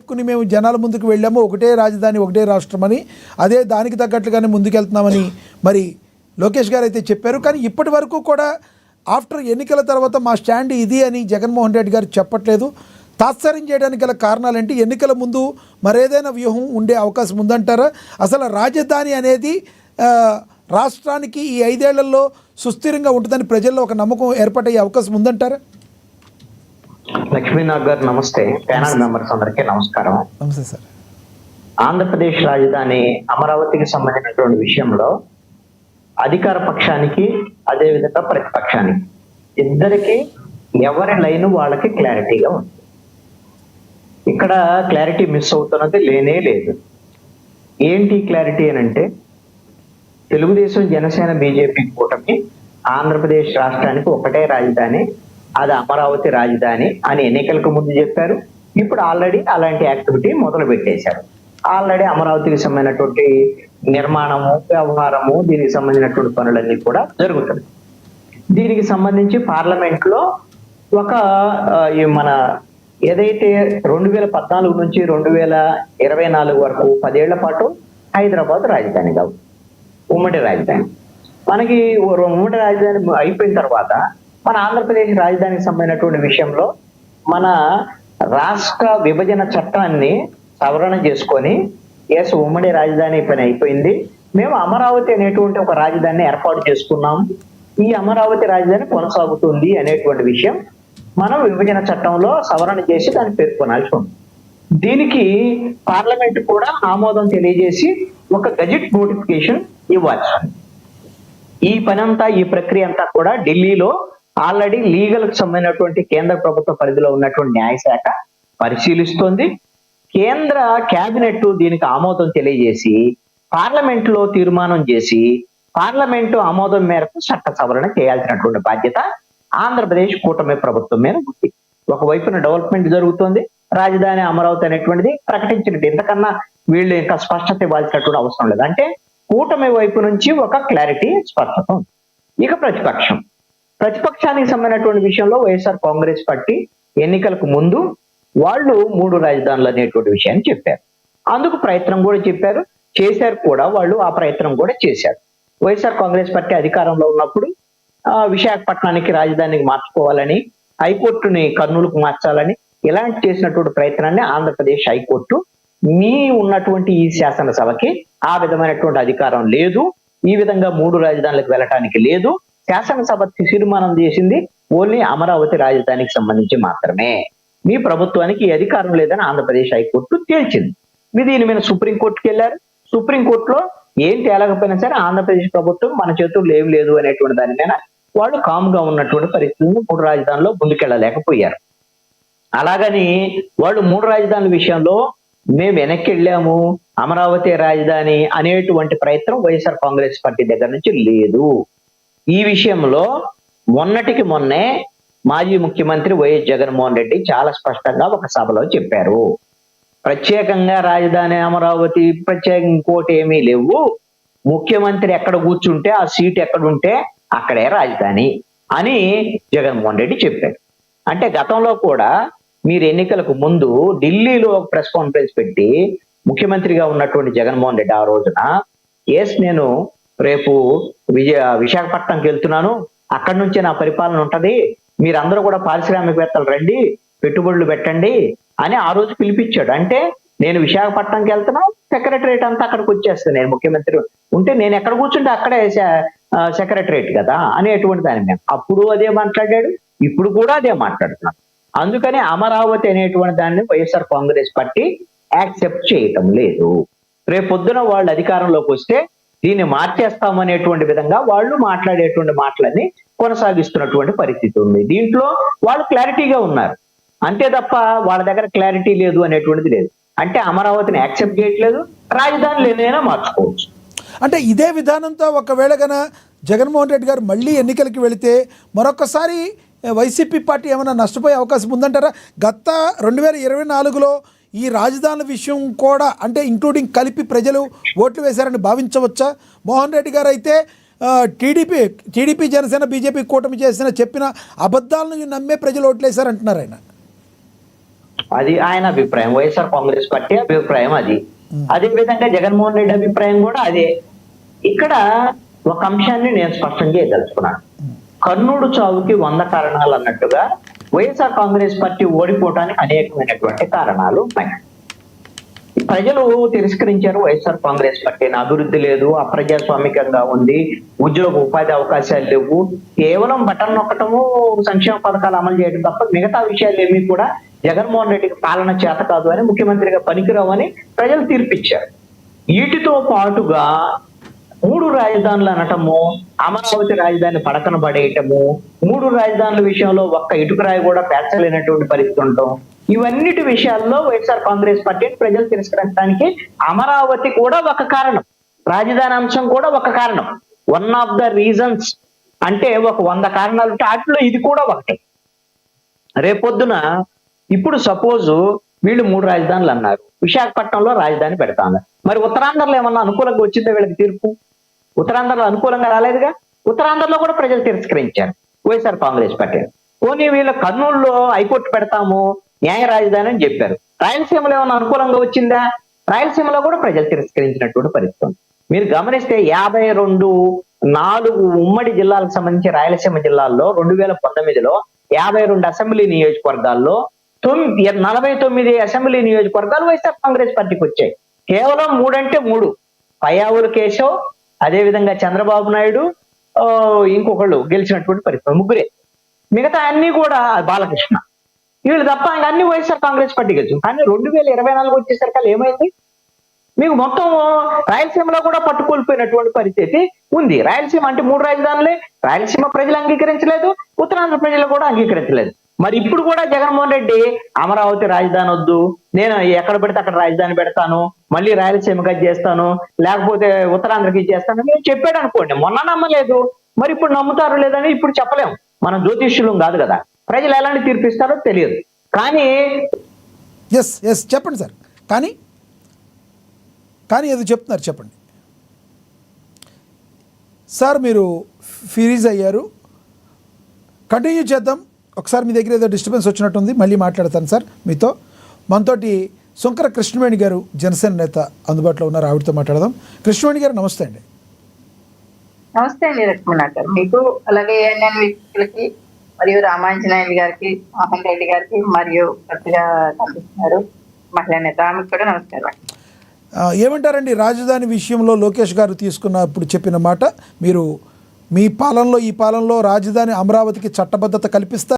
చెప్పుకుని మేము జనాల ముందుకు వెళ్ళాము, ఒకటే రాజధాని ఒకటే రాష్ట్రం అని, అదే దానికి తగ్గట్లుగానే ముందుకెళ్తున్నామని మరి లోకేష్ గారు అయితే చెప్పారు. కానీ ఇప్పటి వరకు కూడా ఆఫ్టర్ ఎన్నికల తర్వాత మా స్టాండ్ ఇది అని జగన్మోహన్ రెడ్డి గారు చెప్పట్లేదు. తాత్సారం చేయడానికి గల కారణాలు ఏంటి? ఎన్నికల ముందు మరేదైనా వ్యూహం ఉండే అవకాశం ఉందంటారా? అసలు రాజధాని అనేది రాష్ట్రానికి ఈ 5 ఏళ్లలో సుస్థిరంగా ఉంటుందని ప్రజల్లో ఒక నమ్మకం ఏర్పడయ్యే అవకాశం ఉందంటారా? లక్ష్మీనాథ్ గారు నమస్తే. ప్యానల్ మెంబర్స్ అందరికీ నమస్కారం. నమస్తే సార్. ఆంధ్రప్రదేశ్ రాజధాని అమరావతికి సంబంధించినటువంటి విషయంలో అధికార పక్షానికి అదేవిధంగా ప్రతిపక్షానికి ఇద్దరికి ఎవరి లైన్ వాళ్ళకి క్లారిటీగా ఉంది. ఇక్కడ క్లారిటీ మిస్ అవుతున్నది లేనే లేదు. ఏంటి క్లారిటీ అని అంటే, తెలుగుదేశం జనసేన బీజేపీ కూటమి ఆంధ్రప్రదేశ్ రాష్ట్రానికి ఒకటే రాజధాని, అది అమరావతి రాజధాని అని ఎన్నికలకు ముందు చెప్పారు. ఇప్పుడు ఆల్రెడీ అలాంటి యాక్టివిటీ మొదలు పెట్టేశారు. ఆల్రెడీ అమరావతికి సంబంధించినటువంటి నిర్మాణము, వ్యవహారము, దీనికి సంబంధించినటువంటి పనులన్నీ కూడా జరుగుతుంది. దీనికి సంబంధించి పార్లమెంట్ లో ఒక మన ఏదైతే 2014 నుంచి 2024 వరకు 10 ఏళ్ల పాటు హైదరాబాద్ రాజధానిగా ఉమ్మడి రాజధాని. మనకి ఉమ్మడి రాజధాని అయిపోయిన తర్వాత మన ఆంధ్రప్రదేశ్ రాజధానికి సంబంధించినటువంటి విషయంలో మన రాష్ట్ర విభజన చట్టాన్ని సవరణ చేసుకొని ఉమ్మడి రాజధాని పని అయిపోయింది, మేము అమరావతి అనేటువంటి ఒక రాజధానిని ఏర్పాటు చేసుకున్నాం, ఈ అమరావతి రాజధాని కొనసాగుతుంది అనేటువంటి విషయం మనం విభజన చట్టంలో సవరణ చేసి దాన్ని పేర్కొనాల్సి ఉంది. దీనికి పార్లమెంట్ కూడా ఆమోదం తెలియజేసి ఒక గజెట్ నోటిఫికేషన్ ఇవ్వాలి. ఈ పని అంతా, ఈ ప్రక్రియ అంతా కూడా ఢిల్లీలో ఆల్రెడీ లీగల్ కు సంబంధించినటువంటి కేంద్ర ప్రభుత్వ పరిధిలో ఉన్నటువంటి న్యాయశాఖ పరిశీలిస్తోంది. కేంద్ర కేబినెట్ దీనికి ఆమోదం తెలియజేసి పార్లమెంట్ లో తీర్మానం చేసి పార్లమెంటు ఆమోదం మేరకు చట్ట సవరణ చేయాల్సినటువంటి బాధ్యత ఆంధ్రప్రదేశ్ కూటమి ప్రభుత్వం మీద ఉంది. ఒకవైపున డెవలప్మెంట్ జరుగుతుంది, రాజధాని అమరావతి అనేటువంటిది ప్రకటించినట్టు, ఇంతకన్నా వీళ్ళు ఇంకా స్పష్టత ఇవ్వాల్సినటువంటి అవసరం లేదు. అంటే కూటమి వైపు నుంచి ఒక క్లారిటీ, స్పష్టత ఉంది. ఇక ప్రతిపక్షానికి సంబంధించినటువంటి విషయంలో వైఎస్ఆర్ కాంగ్రెస్ పార్టీ ఎన్నికలకు ముందు వాళ్ళు 3 రాజధానులు అనేటువంటి విషయాన్ని చెప్పారు. అందుకు ప్రయత్నం కూడా చేశారు కూడా, వాళ్ళు ఆ ప్రయత్నం కూడా చేశారు. వైఎస్ఆర్ కాంగ్రెస్ పార్టీ అధికారంలో ఉన్నప్పుడు విశాఖపట్నానికి రాజధానికి మార్చుకోవాలని, హైకోర్టుని కర్నూలుకు మార్చాలని ఇలాంటి చేసినటువంటి ప్రయత్నాన్ని ఆంధ్రప్రదేశ్ హైకోర్టు మీ ఉన్నటువంటి ఈ శాసనసభకి ఆ విధమైనటువంటి అధికారం లేదు, ఈ విధంగా 3 రాజధానులకు వెళ్ళటానికి లేదు, శాసనసభ తీర్మానం చేసింది ఓన్లీ అమరావతి రాజధానికి సంబంధించి మాత్రమే, మీ ప్రభుత్వానికి ఈ అధికారం లేదని ఆంధ్రప్రదేశ్ హైకోర్టు తేల్చింది. దీని మీద సుప్రీంకోర్టుకి వెళ్ళారు. సుప్రీంకోర్టులో ఏం తేలకపోయినా సరే ఆంధ్రప్రదేశ్ ప్రభుత్వం మన చేతుల్లో ఏం లేదు అనేటువంటి దాని మీద వాళ్ళు కామ్గా ఉన్నటువంటి పరిస్థితులను 3 రాజధానుల్లో ముందుకెళ్ళలేకపోయారు. అలాగని వాళ్ళు 3 రాజధానుల విషయంలో మేము వెనక్కి వెళ్ళాము, అమరావతి రాజధాని అనేటువంటి ప్రయత్నం వైఎస్ఆర్ కాంగ్రెస్ పార్టీ దగ్గర నుంచి లేదు. ఈ విషయంలో మొన్నటికి మొన్నే మాజీ ముఖ్యమంత్రి వైఎస్ జగన్మోహన్ రెడ్డి చాలా స్పష్టంగా ఒక సభలో చెప్పారు, ప్రత్యేకంగా రాజధాని అమరావతి, ప్రత్యేకంగా ఇంకోటి ఏమీ లేవు, ముఖ్యమంత్రి ఎక్కడ కూర్చుంటే ఆ సీట్ ఎక్కడుంటే అక్కడే రాజధాని అని జగన్మోహన్ రెడ్డి చెప్పాడు. అంటే గతంలో కూడా మీరు ఎన్నికలకు ముందు ఢిల్లీలో ఒక ప్రెస్ కాన్ఫరెన్స్ పెట్టి ముఖ్యమంత్రిగా ఉన్నటువంటి జగన్మోహన్ రెడ్డి ఆ రోజున నేను రేపు విశాఖపట్నంకి వెళ్తున్నాను, అక్కడి నుంచే నా పరిపాలన ఉంటది, మీరందరూ కూడా పారిశ్రామికవేత్తలు రండి, పెట్టుబడులు పెట్టండి అని ఆ రోజు పిలిపించాడు. అంటే నేను విశాఖపట్నంకి వెళ్తున్నా, సెక్రటరేట్ అంతా అక్కడికి వచ్చేస్తాను, నేను ముఖ్యమంత్రి ఉంటే నేను ఎక్కడ కూర్చుంటే అక్కడే సెక్రటరేట్ కదా అనేటువంటి దాని మీద అప్పుడు అదే మాట్లాడాడు, ఇప్పుడు కూడా అదే మాట్లాడుతున్నాడు. అందుకని అమరావతి అనేటువంటి దాన్ని వైఎస్ఆర్ కాంగ్రెస్ పార్టీ యాక్సెప్ట్ చేయటం లేదు. రేపు పొద్దున వాళ్ళు అధికారంలోకి వస్తే దీన్ని మార్చేస్తామనేటువంటి విధంగా వాళ్ళు మాట్లాడేటువంటి మాటలన్నీ కొనసాగిస్తున్నటువంటి పరిస్థితి ఉంది. దీంట్లో వాళ్ళు క్లారిటీగా ఉన్నారు, అంతే తప్ప వాళ్ళ దగ్గర క్లారిటీ లేదు అనేటువంటిది లేదు. అంటే అమరావతిని యాక్సెప్ట్ చేయట్లేదు, రాజధానులు ఏదైనా మార్చుకోవచ్చు. అంటే ఇదే విధానంతో ఒకవేళ గన జగన్మోహన్ రెడ్డి గారు మళ్ళీ ఎన్నికలకి వెళితే మరొకసారి వైసీపీ పార్టీ ఏమైనా నష్టపోయే అవకాశం ఉందంటారా? గత 2024లో ఈ రాజధానుల విషయం కూడా అంటే ఇంక్లూడింగ్ కలిపి ప్రజలు ఓట్లు వేశారని భావించవచ్చా? మోహన్ రెడ్డి గారు అయితే టీడీపీ జనసేన బీజేపీ కూటమి చెప్పిన అబద్ధాలను నమ్మే ప్రజలు ఓట్లు వేశారంటున్నారు ఆయన. అది ఆయన అభిప్రాయం, వైఎస్ఆర్ కాంగ్రెస్ పార్టీ అభిప్రాయం అది. అదే విధంగా జగన్మోహన్ రెడ్డి అభిప్రాయం కూడా అదే. ఇక్కడ ఒక అంశాన్ని నేను స్పష్టం చేయదలుచుకున్నాను. కర్నూలు చావుకి 100 కారణాలు అన్నట్టుగా వైఎస్ఆర్ కాంగ్రెస్ పార్టీ ఓడిపోవడానికి అనేకమైనటువంటి కారణాలు ఉన్నాయి. ప్రజలు తిరస్కరించారు వైఎస్ఆర్ కాంగ్రెస్ పార్టీని. అభివృద్ధి లేదు, అప్రజాస్వామికంగా ఉంది, ఉద్యోగ ఉపాధి అవకాశాలు లేవు, కేవలం బటన్ నొక్కటము, సంక్షేమ పథకాలు అమలు చేయడం తప్ప మిగతా విషయాలు ఏమీ కూడా జగన్మోహన్ రెడ్డికి పాలన చేత కాదు అని, ముఖ్యమంత్రిగా పనికిరావు అని ప్రజలు తీర్పిచ్చారు. వీటితో పాటుగా 3 రాజధానులు అనటము, అమరావతి రాజధాని పడకన పడేయటము, 3 రాజధానుల విషయంలో ఒక్క ఇటుకరాయి కూడా పేర్చలేనటువంటి పరిస్థితి ఉండటం, ఇవన్నిటి విషయాల్లో వైఎస్ఆర్ కాంగ్రెస్ పార్టీని ప్రజలు తిరస్కరించడానికి అమరావతి కూడా ఒక కారణం, రాజధాని అంశం కూడా ఒక కారణం. 1 ఆఫ్ ద రీజన్స్ అంటే ఒక 100 కారణాలు ఉంటే వాటిలో ఇది కూడా ఒకటి. రేపొద్దున ఇప్పుడు సపోజ్ వీళ్ళు 3 రాజధానులు అన్నారు, విశాఖపట్నంలో రాజధాని పెడతాను, మరి ఉత్తరాంధ్రలో ఏమన్నా అనుకూలంగా వచ్చిందో వీళ్ళకి తీర్పు? ఉత్తరాంధ్రలో అనుకూలంగా రాలేదుగా. ఉత్తరాంధ్రలో కూడా ప్రజలు తిరస్కరించారు వైఎస్ఆర్ కాంగ్రెస్ పార్టీ. పోనీ వీళ్ళ కర్నూలులో హైకోర్టు పెడతాము, న్యాయ రాజధాని అని చెప్పారు. రాయలసీమలో ఏమన్నా అనుకూలంగా వచ్చిందా? రాయలసీమలో కూడా ప్రజలు తిరస్కరించినటువంటి పరిస్థితి. మీరు గమనిస్తే 4 ఉమ్మడి జిల్లాలకు సంబంధించి రాయలసీమ జిల్లాల్లో 2019లో 52 అసెంబ్లీ నియోజకవర్గాల్లో 49 అసెంబ్లీ నియోజకవర్గాలు వైఎస్ఆర్ కాంగ్రెస్ పార్టీకి వచ్చాయి. కేవలం 3 అంటే 3, పయ్యావుల కేశవ్, అదే విధంగా చంద్రబాబు నాయుడు, ఇంకొకళ్ళు గెలిచినటువంటి పరిస్థితి, 3. మిగతా అన్ని కూడా బాలకృష్ణ, వీళ్ళు తప్ప ఇంకా అన్ని వైఎస్ఆర్ కాంగ్రెస్ పార్టీ గెలిచింది. కానీ 2024 వచ్చేసరికి ఏమైంది? మీకు మొత్తం రాయలసీమలో కూడా పట్టుకోల్పోయినటువంటి పరిస్థితి ఉంది. రాయలసీమ అంటే 3 రాజధానులే, రాయలసీమ ప్రజలు అంగీకరించలేదు, ఉత్తరాంధ్ర ప్రజలు కూడా అంగీకరించలేదు. మరి ఇప్పుడు కూడా జగన్మోహన్ రెడ్డి అమరావతి రాజధాని వద్దు, నేను ఎక్కడ పెడితే అక్కడ రాజధాని పెడతాను, మళ్ళీ రాయలసీమకి చేస్తాను, లేకపోతే ఉత్తరాంధ్రకి చేస్తాను నేను చెప్పాడు అనుకోండి. మొన్న నమ్మలేదు, మరి ఇప్పుడు నమ్ముతారు లేదని ఇప్పుడు చెప్పలేము. మనం జ్యోతిష్యులం కాదు కదా, ప్రజలు ఎలాంటి తీర్పిస్తారో తెలియదు. కానీ ఎస్ చెప్పండి సార్. కానీ ఏదో చెప్తున్నారు, చెప్పండి సార్. మీరు ఫ్రీజ్ అయ్యారు, కంటిన్యూ చేద్దాం. ఒకసారి మీ దగ్గర ఏదో డిస్టర్బెన్స్ వచ్చినట్టుంది, మళ్ళీ మాట్లాడతాను సార్ మీతో. మనతోటి శంకర కృష్ణవేణి గారు, జనసేన నేత అందుబాటులో ఉన్నారు, ఆవిడతో మాట్లాడదాం. కృష్ణవేణి గారు నమస్తే అండి. నమస్తే అండి లక్ష్మణ గారు, మీకు అలాగే ఏఎన్ఎన్ వీక్షకులకి మరియు రామాంజనేయులు గారికి, మోహన్ రెడ్డి గారికి మరియు కొత్తగా కనిపిస్తున్నారు మహిళా నేత, ఆమెకు కూడా నమస్కారం. ఏమంటారండి రాజధాని విషయంలో లోకేష్ గారు తీసుకున్నప్పుడు చెప్పిన మాట? మీరు మీ పాలనలో, ఈ పాలనలో రాజధాని అమరావతికి చట్టబద్ధత కల్పిస్తారు?